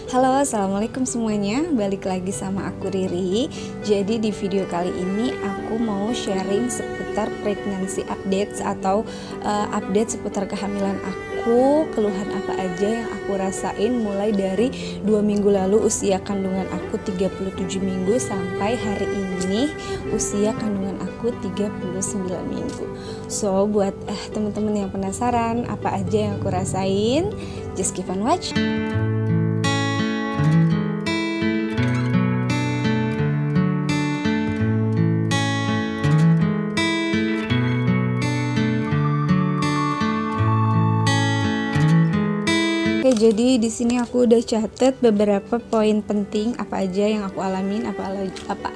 Halo, assalamualaikum semuanya. Balik lagi sama aku Riri. Jadi di video kali ini aku mau sharing seputar pregnancy updates atau update seputar kehamilan aku. Keluhan apa aja yang aku rasain mulai dari 2 minggu lalu usia kandungan aku 37 minggu sampai hari ini usia kandungan aku 39 minggu. So buat teman-teman yang penasaran apa aja yang aku rasain, just keep on watch. Oke, jadi di sini aku udah catat beberapa poin penting apa aja yang aku alamin, apa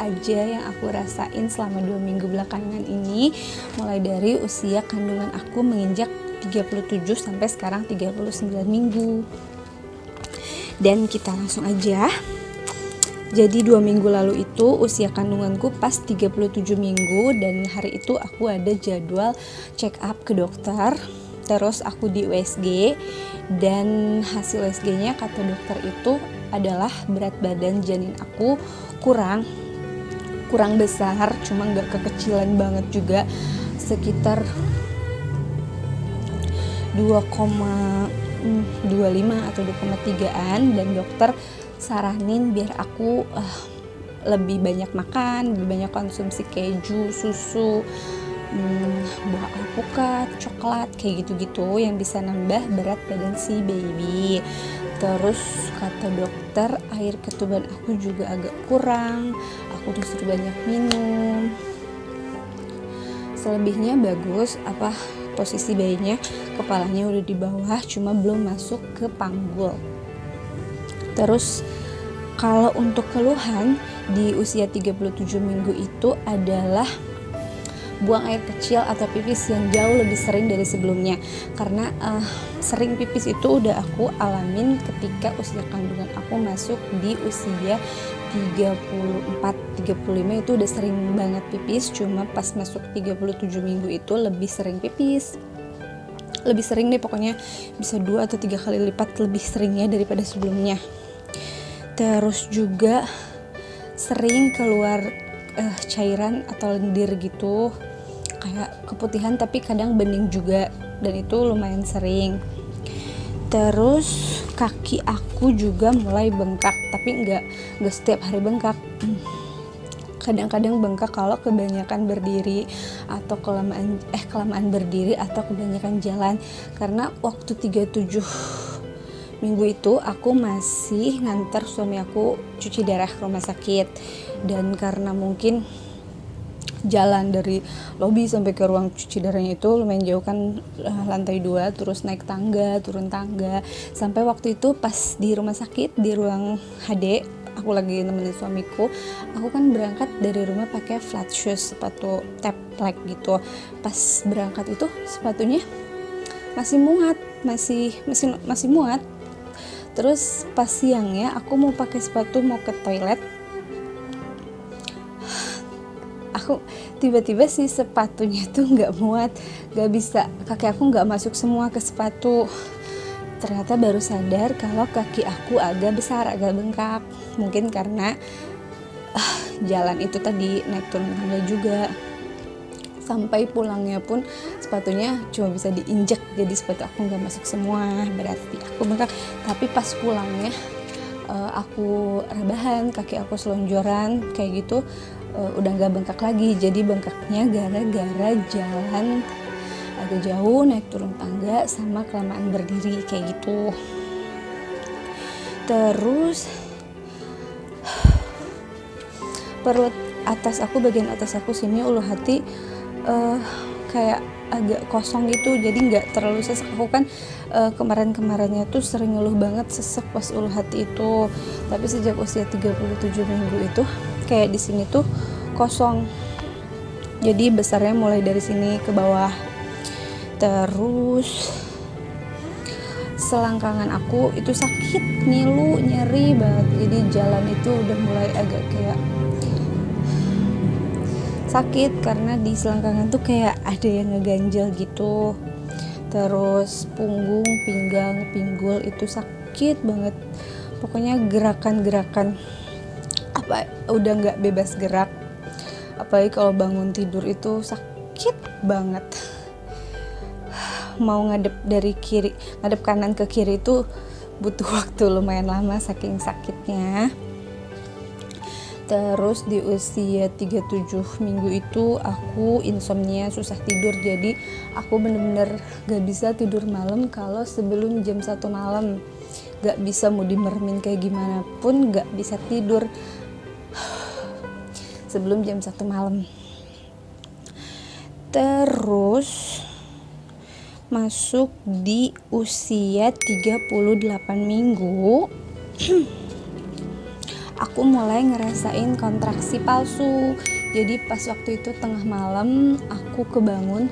aja yang aku rasain selama 2 minggu belakangan ini, mulai dari usia kandungan aku menginjak 37 sampai sekarang 39 minggu. Dan kita langsung aja. Jadi 2 minggu lalu itu usia kandunganku pas 37 minggu dan hari itu aku ada jadwal check up ke dokter. Terus aku di USG dan hasil USG-nya kata dokter itu adalah berat badan janin aku kurang besar, cuma nggak kekecilan banget juga, sekitar 2,25 atau 2,3an, dan dokter saranin biar aku lebih banyak makan, lebih banyak konsumsi keju, susu, buah alpukat, coklat, kayak gitu-gitu yang bisa nambah berat badan si baby. Terus kata dokter air ketuban aku juga agak kurang, aku disuruh banyak minum. Selebihnya bagus, posisi bayinya kepalanya udah di bawah, cuma belum masuk ke panggul. Terus kalau untuk keluhan di usia 37 minggu itu adalah buang air kecil atau pipis yang jauh lebih sering dari sebelumnya, karena sering pipis itu udah aku alamin ketika usia kandungan aku masuk di usia 34-35 itu udah sering banget pipis, cuma pas masuk 37 minggu itu lebih sering pipis, lebih sering deh, pokoknya bisa 2 atau 3 kali lipat lebih seringnya daripada sebelumnya. Terus juga sering keluar cairan atau lendir gitu, kayak keputihan tapi kadang bening juga, dan itu lumayan sering. Terus kaki aku juga mulai bengkak, tapi nggak setiap hari bengkak, kadang-kadang bengkak kalau kebanyakan berdiri atau kelamaan berdiri atau kebanyakan jalan. Karena waktu 37 minggu itu aku masih nganter suami aku cuci darah ke rumah sakit, dan karena mungkin jalan dari lobi sampai ke ruang cuci darahnya itu lumayan jauh kan, lantai 2, terus naik tangga, turun tangga, sampai waktu itu pas di rumah sakit di ruang HD aku lagi nemenin suamiku, aku kan berangkat dari rumah pakai flat shoes, sepatu tap leg gitu. Pas berangkat itu sepatunya masih muat, masih muat. Terus pas siangnya aku mau pakai sepatu mau ke toilet, aku tiba-tiba si sepatunya tuh nggak muat, nggak bisa, kaki aku nggak masuk semua ke sepatu. Ternyata baru sadar kalau kaki aku agak besar, agak bengkak, mungkin karena jalan itu tadi, naik turun tangga juga. Sampai pulangnya pun sepatunya cuma bisa diinjek, jadi sepatu aku nggak masuk semua, berarti aku bengkak. Tapi pas pulangnya aku rebahan, kaki aku selonjoran kayak gitu, udah nggak bengkak lagi. Jadi bengkaknya gara-gara jalan agak jauh, naik turun tangga, sama kelamaan berdiri kayak gitu. Terus perut atas aku, bagian atas aku sini, ulu hati kayak agak kosong gitu, jadi nggak terlalu sesek. Aku kan kemarin-kemarinnya tuh sering ngeluh banget sesek pas ulu hati itu, tapi sejak usia 37 minggu itu kayak di sini tuh kosong, jadi besarnya mulai dari sini ke bawah. Terus selangkangan aku itu sakit, ngilu, nyeri banget, jadi jalan itu udah mulai agak kayak sakit karena di selangkangan tuh kayak ada yang ngeganjel gitu. Terus punggung, pinggang, pinggul itu sakit banget. pokoknya gerakan-gerakan apa udah nggak bebas gerak, apalagi kalau bangun tidur itu sakit banget. Mau ngadep kanan ke kiri itu butuh waktu lumayan lama saking sakitnya. Terus di usia 37 minggu itu aku insomnia, susah tidur, jadi aku bener-bener gak bisa tidur malam kalau sebelum jam 1 malam. Gak bisa, mau dimermin kayak gimana pun gak bisa tidur sebelum jam 1 malam. Terus masuk di usia 38 minggu aku mulai ngerasain kontraksi palsu. Jadi pas waktu itu tengah malam aku kebangun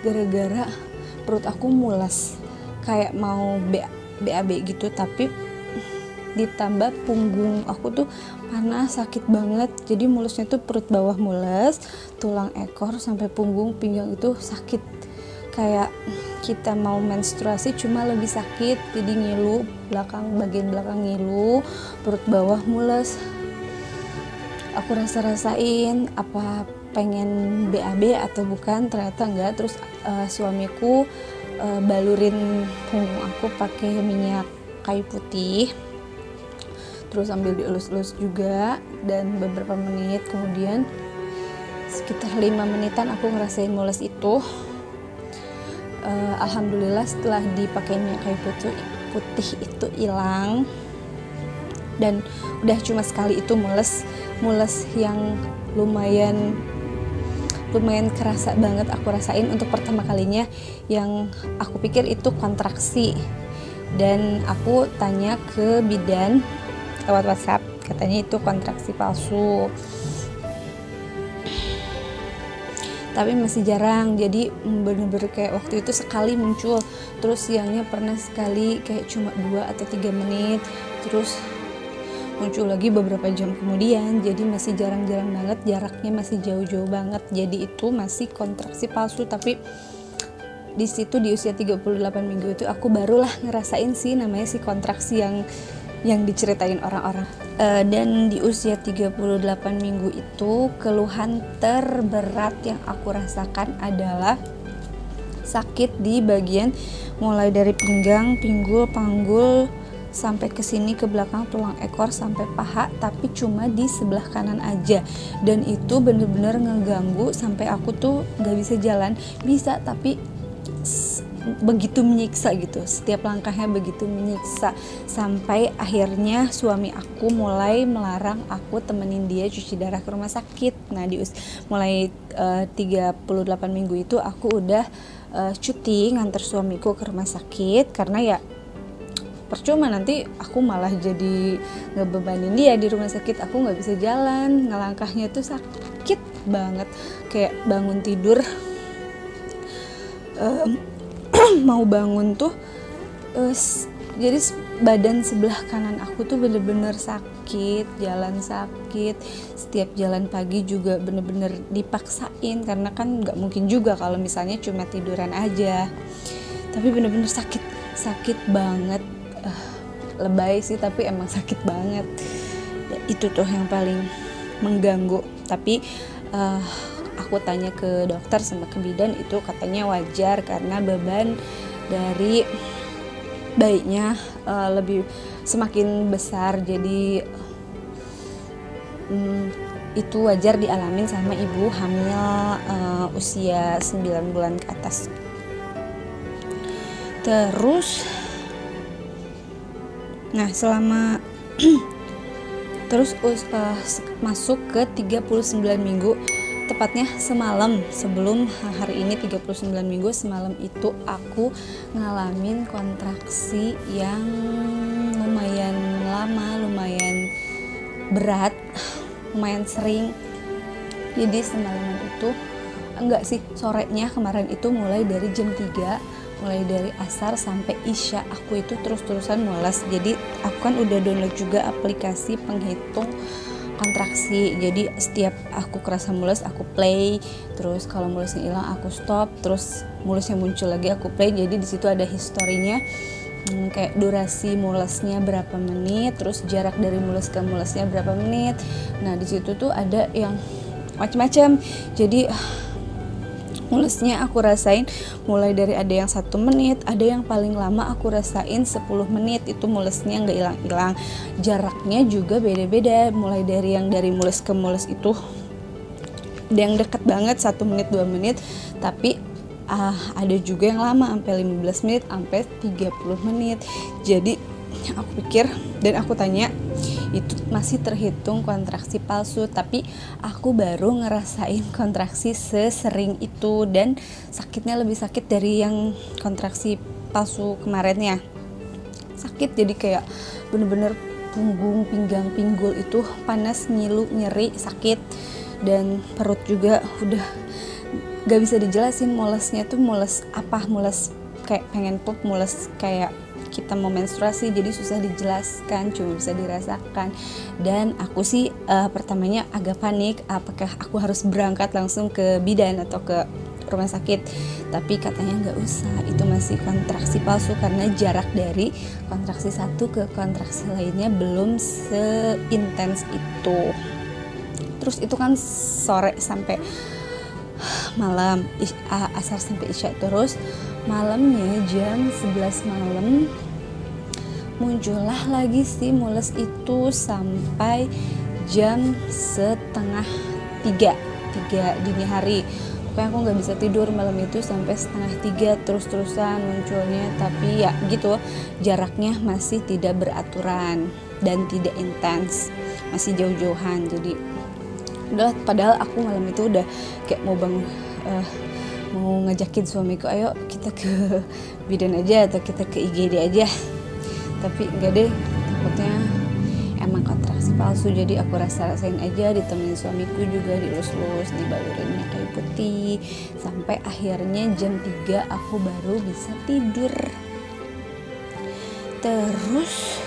gara-gara perut aku mules kayak mau BAB gitu, tapi ditambah punggung aku tuh panas, sakit banget. Jadi mulesnya tuh perut bawah mules, tulang ekor sampai punggung pinggang itu sakit kayak kita mau menstruasi cuma lebih sakit. Jadi ngilu bagian belakang ngilu, perut bawah mules. Aku rasain apa pengen BAB atau bukan, ternyata enggak. Terus suamiku balurin punggung aku pakai minyak kayu putih, terus sambil dielus-elus juga, dan beberapa menit kemudian sekitar 5 menitan aku ngerasain mules itu. Alhamdulillah setelah dipakai minyak kayu putih itu hilang, dan udah cuma sekali itu mules yang lumayan kerasa banget aku rasain untuk pertama kalinya. Yang aku pikir itu kontraksi, dan aku tanya ke bidan lewat WhatsApp, katanya itu kontraksi palsu. Tapi masih jarang, jadi bener-bener kayak waktu itu sekali muncul, terus siangnya pernah sekali kayak cuma 2 atau 3 menit, terus muncul lagi beberapa jam kemudian. Jadi masih jarang-jarang banget, jaraknya masih jauh-jauh banget. Jadi itu masih kontraksi palsu. Tapi di situ di usia 38 minggu itu aku barulah ngerasain sih namanya si kontraksi yang diceritain orang-orang. Dan di usia 38 minggu itu keluhan terberat yang aku rasakan adalah sakit di bagian mulai dari pinggang, pinggul, panggul sampai ke sini ke belakang tulang ekor sampai paha, tapi cuma di sebelah kanan aja. Dan itu bener-bener ngeganggu sampai aku tuh gak bisa jalan, bisa tapi begitu menyiksa gitu, setiap langkahnya begitu menyiksa, sampai akhirnya suami aku mulai melarang aku temenin dia cuci darah ke rumah sakit. Nah mulai 38 minggu itu aku udah cuti nganter suamiku ke rumah sakit, karena ya percuma nanti aku malah jadi ngebebanin dia di rumah sakit. Aku nggak bisa jalan, ngelangkahnya tuh sakit banget, kayak bangun tidur mau bangun tuh jadi badan sebelah kanan aku tuh bener-bener sakit, jalan sakit, setiap jalan pagi juga bener-bener dipaksain, karena kan nggak mungkin juga kalau misalnya cuma tiduran aja, tapi bener-bener sakit banget. Lebay sih, tapi emang sakit banget ya, itu tuh yang paling mengganggu. Tapi aku tanya ke dokter sama ke bidan, itu katanya wajar karena beban dari bayinya lebih semakin besar, jadi itu wajar dialamin sama ibu hamil usia 9 bulan ke atas. Terus nah selama terus masuk ke 39 minggu, tepatnya semalam sebelum hari ini 39 minggu, semalam itu aku ngalamin kontraksi yang lumayan lama, lumayan berat, lumayan sering. Jadi semalaman itu enggak sih, sorenya kemarin itu mulai dari jam 3, mulai dari asar sampai isya aku itu terus-terusan mules. Jadi aku kan udah download juga aplikasi penghitung kontraksi, jadi setiap aku kerasa mules aku play, terus kalau mulesnya hilang aku stop, terus mulesnya muncul lagi aku play. Jadi di situ ada historinya kayak durasi mulesnya berapa menit, terus jarak dari mules ke mulesnya berapa menit. Nah di situ tuh ada yang macam-macam. Jadi mulesnya aku rasain mulai dari ada yang 1 menit, ada yang paling lama aku rasain 10 menit, itu mulesnya nggak hilang-hilang. Jaraknya juga beda-beda, mulai dari yang dari mules ke mules itu ada yang deket banget 1 menit 2 menit, tapi ada juga yang lama sampai 15 menit sampai 30 menit. Jadi aku pikir dan aku tanya, itu masih terhitung kontraksi palsu, tapi aku baru ngerasain kontraksi sesering itu dan sakitnya lebih sakit dari yang kontraksi palsu kemarinnya. Sakit, jadi kayak bener-bener punggung, pinggang, pinggul itu panas, ngilu, nyeri, sakit, dan perut juga udah gak bisa dijelasin. Mulesnya tuh mules apa, mules kayak pengen pup, mules kayak kita mau menstruasi, jadi susah dijelaskan, cuma bisa dirasakan. Dan aku sih pertamanya agak panik, apakah aku harus berangkat langsung ke bidan atau ke rumah sakit, tapi katanya nggak usah, itu masih kontraksi palsu karena jarak dari kontraksi satu ke kontraksi lainnya belum seintens itu. Terus itu kan sore sampai malam, asar sampai isya. Terus malamnya jam 11 malam muncullah lagi si mules itu sampai jam 2:30 dini hari. Pokoknya aku nggak bisa tidur malam itu sampai 2:30 terus-terusan munculnya. Tapi ya gitu, jaraknya masih tidak beraturan dan tidak intens, masih jauh-jauhan. Jadi udah, padahal aku malam itu udah kayak mau mau ngajakin suamiku, ayo kita ke bidan aja atau kita ke IGD aja, tapi enggak deh, takutnya emang kontraksi palsu. Jadi aku rasain aja, ditemenin suamiku juga, dielus-elus, dibalurin minyak kayu putih, sampai akhirnya jam 3 aku baru bisa tidur. Terus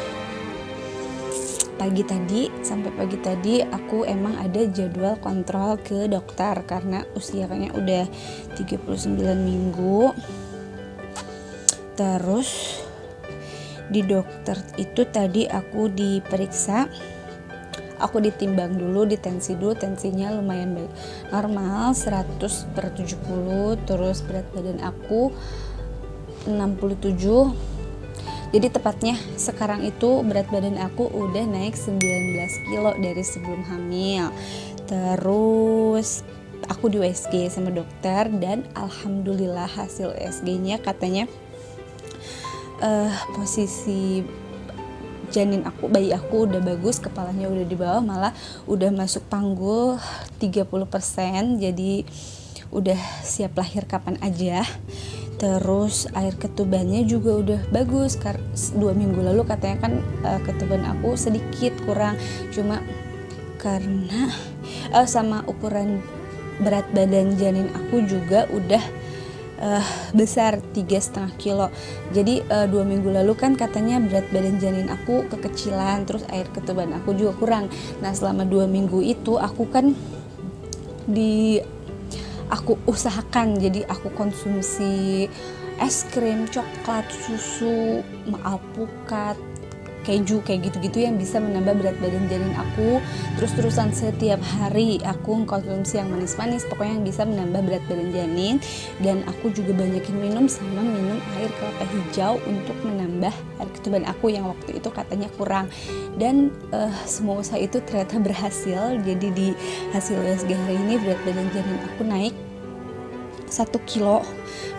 pagi tadi aku emang ada jadwal kontrol ke dokter karena usianya udah 39 minggu. Terus di dokter itu tadi aku diperiksa, aku ditimbang dulu, ditensi dulu, tensinya lumayan baik, normal 100/70. Terus berat badan aku 67. Jadi tepatnya sekarang itu berat badan aku udah naik 19 kilo dari sebelum hamil. Terus aku di USG sama dokter dan alhamdulillah hasil USG-nya katanya posisi janin aku, bayi aku udah bagus, kepalanya udah di bawah, malah udah masuk panggul 30%, jadi udah siap lahir kapan aja. Terus air ketubannya juga udah bagus, 2 minggu lalu katanya kan ketuban aku sedikit kurang, cuma karena sama ukuran berat badan janin aku juga udah besar 3,5 kilo. Jadi 2 minggu lalu kan katanya berat badan janin aku kekecilan, terus air ketuban aku juga kurang. Nah selama 2 minggu itu aku kan aku usahakan, jadi aku konsumsi es krim, coklat, susu, alpukat, keju, kayak gitu-gitu yang bisa menambah berat badan janin aku. Terus-terusan setiap hari aku konsumsi yang manis-manis, pokoknya yang bisa menambah berat badan janin. Dan aku juga banyakin minum air kelapa hijau untuk menambah air ketuban aku yang waktu itu katanya kurang. Dan semua usaha itu ternyata berhasil. Jadi di hasil USG hari ini berat badan janin aku naik 1 kilo,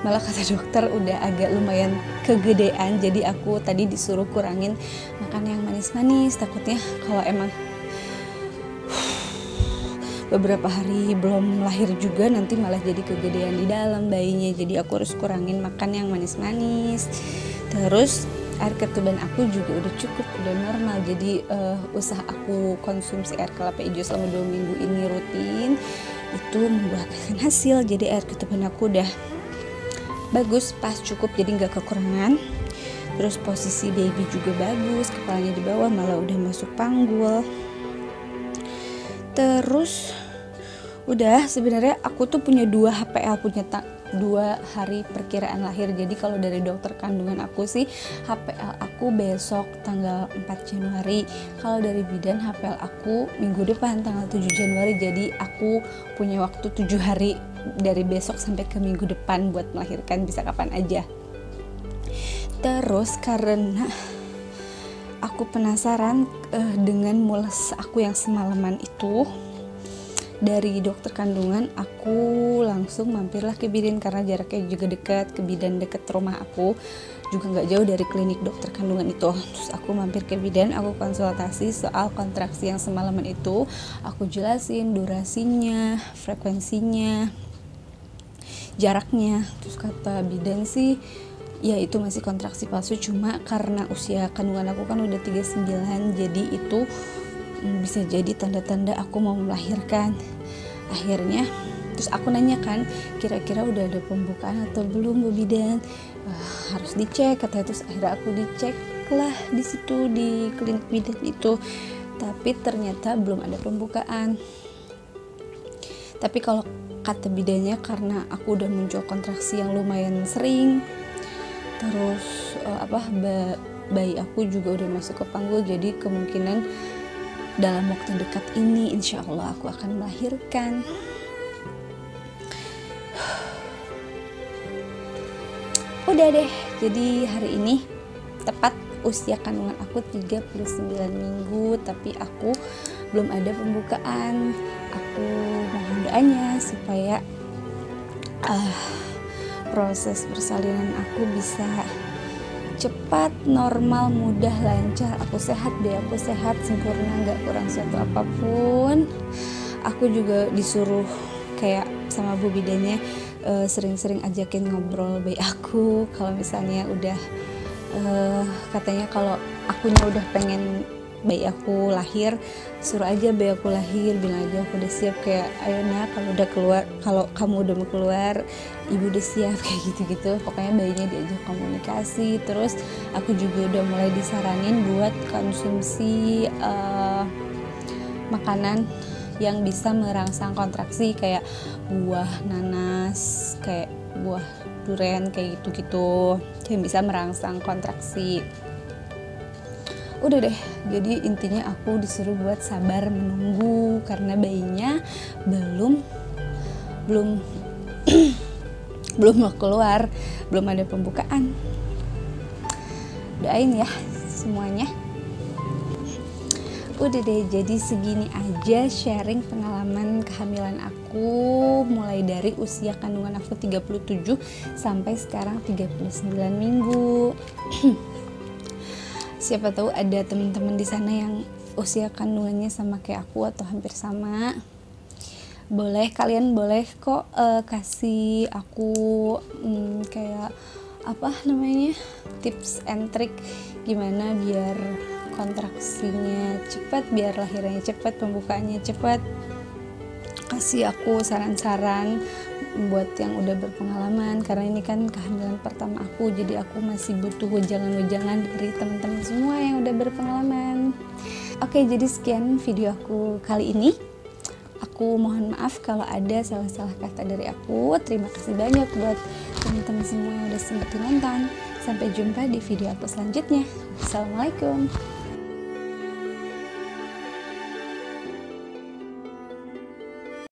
malah kata dokter udah agak lumayan kegedean. Jadi aku tadi disuruh kurangin makan yang manis-manis, takutnya kalau emang beberapa hari belum lahir juga nanti malah jadi kegedean di dalam bayinya. Jadi aku harus kurangin makan yang manis-manis. Terus air ketuban aku juga udah cukup, udah normal. Jadi usaha aku konsumsi air kelapa hijau selama 2 minggu ini rutin itu membuahkan hasil. Jadi air ketuban aku udah bagus, pas, cukup, jadi nggak kekurangan. Terus posisi baby juga bagus, kepalanya di bawah, malah udah masuk panggul. Terus udah, sebenarnya aku tuh punya 2 HPL, 2 hari perkiraan lahir. Jadi kalau dari dokter kandungan aku sih HPL aku besok tanggal 4 Januari. Kalau dari bidan HPL aku minggu depan tanggal 7 Januari. Jadi aku punya waktu 7 hari dari besok sampai ke minggu depan buat melahirkan, bisa kapan aja. Terus karena aku penasaran dengan mules aku yang semalaman itu, dari dokter kandungan aku langsung mampirlah ke bidan karena jaraknya juga dekat, ke bidan deket rumah aku juga nggak jauh dari klinik dokter kandungan itu. Terus aku mampir ke bidan, aku konsultasi soal kontraksi yang semalaman itu, aku jelasin durasinya, frekuensinya, jaraknya. Terus kata bidan sih ya itu masih kontraksi palsu, cuma karena usia kandungan aku kan udah 39, jadi itu bisa jadi tanda-tanda aku mau melahirkan. Akhirnya terus aku nanya kan, kira-kira udah ada pembukaan atau belum Bu bidan? Harus dicek katanya. Terus akhirnya aku dicek lah di situ di klinik bidan itu, tapi ternyata belum ada pembukaan. Tapi kalau kata bidannya karena aku udah muncul kontraksi yang lumayan sering, terus bayi aku juga udah masuk ke panggul, jadi kemungkinan dalam waktu dekat ini insya Allah aku akan melahirkan. Udah deh, jadi hari ini tepat usia kandungan aku 39 minggu, tapi aku belum ada pembukaan. Aku mohon doanya supaya proses persalinan aku bisa cepat, normal, mudah, lancar. Aku sehat deh, aku sehat, sempurna, gak kurang suatu apapun. Aku juga disuruh kayak sama bu bidannya sering-sering ajakin ngobrol bayi aku. Kalau misalnya udah katanya kalau akunya udah pengen bayi aku lahir, suruh aja bayi aku lahir, bilang aja aku udah siap, kayak ayo nak kalau udah keluar, kalau kamu udah mau keluar ibu udah siap, kayak gitu-gitu. Pokoknya bayinya diajak komunikasi. Terus aku juga udah mulai disaranin buat konsumsi makanan yang bisa merangsang kontraksi, kayak buah nanas, kayak buah durian, kayak gitu-gitu yang bisa merangsang kontraksi. Udah deh, jadi intinya aku disuruh buat sabar menunggu karena bayinya belum mau keluar, belum ada pembukaan. Doain ya semuanya. Udah deh, jadi segini aja sharing pengalaman kehamilan aku mulai dari usia kandungan aku 37 sampai sekarang 39 minggu. Siapa tahu ada teman-teman di sana yang usia kandungannya sama kayak aku atau hampir sama. Kalian boleh kok kasih aku kayak tips and trick gimana biar kontraksinya cepat, biar lahirannya cepat, pembukaannya cepat. Kasih aku saran-saran buat yang udah berpengalaman, karena ini kan kehamilan pertama aku, jadi aku masih butuh wejangan-wejangan dari teman-teman semua yang udah berpengalaman. Oke, jadi sekian video aku kali ini. Aku mohon maaf kalau ada salah-salah kata dari aku. Terima kasih banyak buat teman-teman semua yang udah sempat nonton. Sampai jumpa di video aku selanjutnya. Assalamualaikum.